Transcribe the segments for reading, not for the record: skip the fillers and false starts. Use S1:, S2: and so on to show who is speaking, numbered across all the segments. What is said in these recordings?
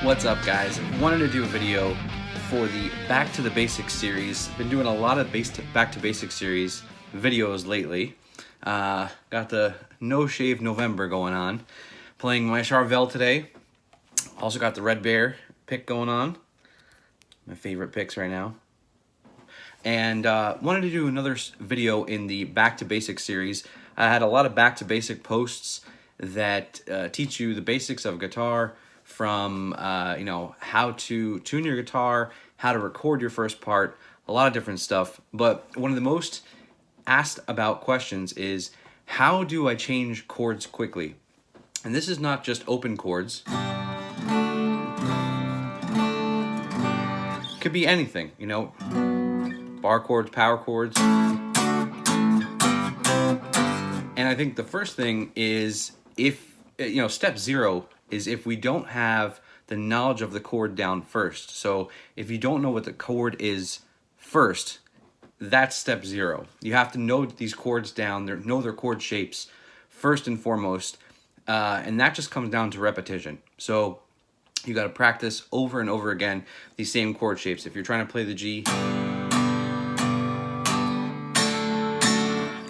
S1: What's up, guys? Wanted to do a video for the Back to the Basics series. Been doing a lot of Back to Basics series videos lately. Got the No Shave November going on. Playing my Charvel today. Also got the Red Bear pick going on. My favorite picks right now. And wanted to do another video in the Back to Basics series. I had a lot of Back to Basic posts that teach you the basics of guitar, from how to tune your guitar, how to record your first part, a lot of different stuff. But one of the most asked about questions is, how do I change chords quickly? And this is not just open chords. Could be anything, bar chords, power chords. And I think the first thing is, step zero is if we don't have the knowledge of the chord down first. So if you don't know what the chord is first, that's step zero. You have to know these chords down, know their chord shapes first and foremost, and that just comes down to repetition. So you got to practice over and over again these same chord shapes. If you're trying to play the G,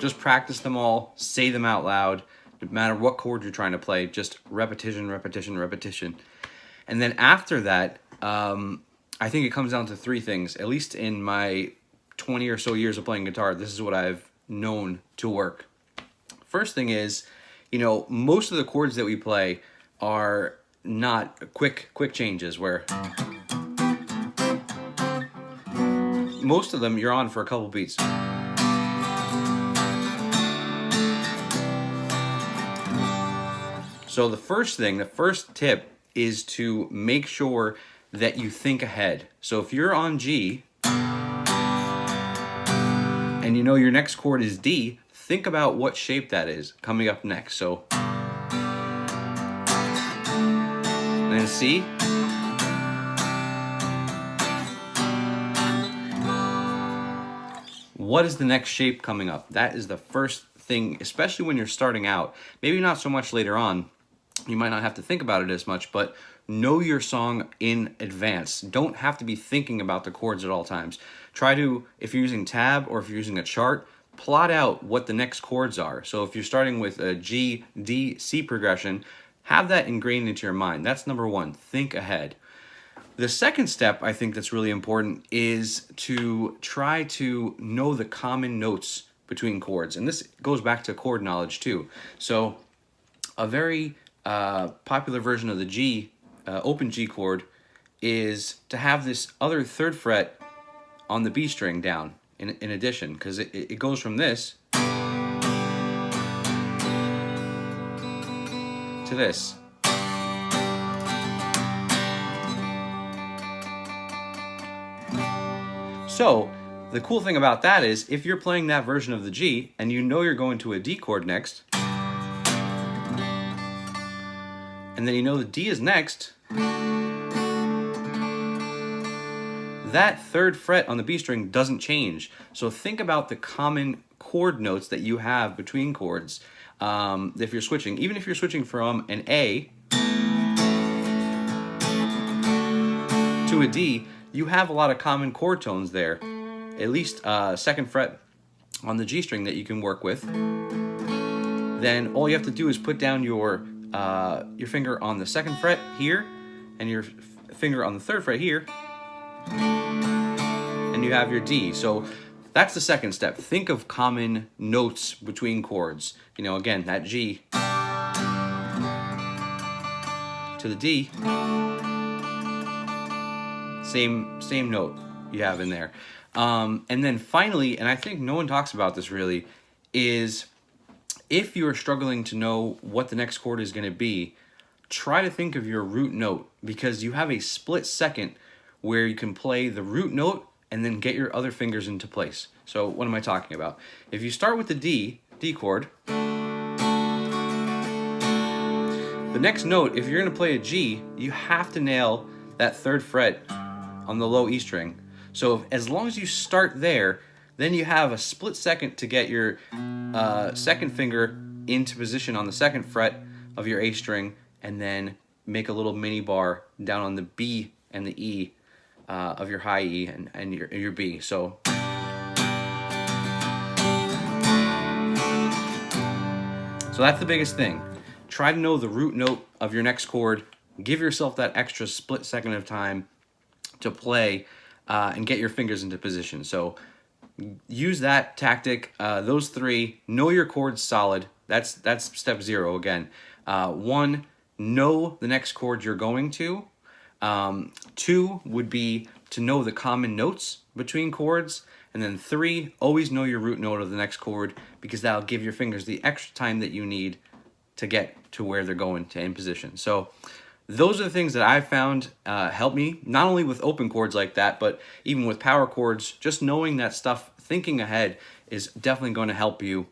S1: just practice them all, say them out loud. No matter what chord you're trying to play, just repetition, repetition, repetition. And then after that, I think it comes down to three things. At least in my 20 or so years of playing guitar, this is what I've known to work. First thing is, most of the chords that we play are not quick changes, where most of them you're on for a couple beats. So the first tip is to make sure that you think ahead. So if you're on G and your next chord is D, think about what shape that is coming up next. So and then C. What is the next shape coming up? That is the first thing, especially when you're starting out. Maybe not so much later on. You might not have to think about it as much, but know your song in advance. Don't have to be thinking about the chords at all times. Try to, if you're using tab or if you're using a chart, plot out what the next chords are. So if you're starting with a G, D, C progression, have that ingrained into your mind. That's number one. Think ahead. The second step I think that's really important is to try to know the common notes between chords. And this goes back to chord knowledge too. So a very popular version of the G, open G chord, is to have this other third fret on the B string down in addition, because it goes from this to this. So the cool thing about that is, if you're playing that version of the G and you're going to a D chord next, and then the D is next, that third fret on the B string doesn't change. So think about the common chord notes that you have between chords. If you're switching, even if you're switching from an A to a D, you have a lot of common chord tones there. At least second fret on the G string that you can work with. Then all you have to do is put down your finger on the second fret here, and your finger on the third fret here, and you have your D. So that's the second step. Think of common notes between chords. Again, that G to the D, same note you have in there. And then finally, and I think no one talks about this really, is if you're struggling to know what the next chord is going to be, try to think of your root note, because you have a split second where you can play the root note and then get your other fingers into place. So what am I talking about? If you start with the D chord, the next note, if you're going to play a G, you have to nail that third fret on the low E string. So as long as you start there, then you have a split second to get your second finger into position on the second fret of your A string, and then make a little mini bar down on the B and the E of your high E and your B. So that's the biggest thing. Try to know the root note of your next chord. Give yourself that extra split second of time to play and get your fingers into position. So use that tactic. Those three. Know your chords solid. That's step 0 again. 1, know the next chord you're going to. 2 would be to know the common notes between chords. And then 3, always know your root note of the next chord, because that'll give your fingers the extra time that you need to get to where they're going to in position. So those are the things that I've found help me, not only with open chords like that, but even with power chords. Just knowing that stuff, thinking ahead, is definitely going to help you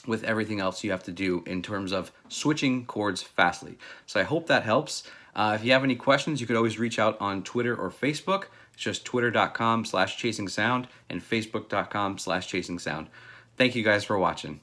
S1: with everything else you have to do in terms of switching chords fastly. So I hope that helps. If you have any questions, you could always reach out on Twitter or Facebook. It's just twitter.com/chasingsound and facebook.com/chasingsound. Thank you guys for watching.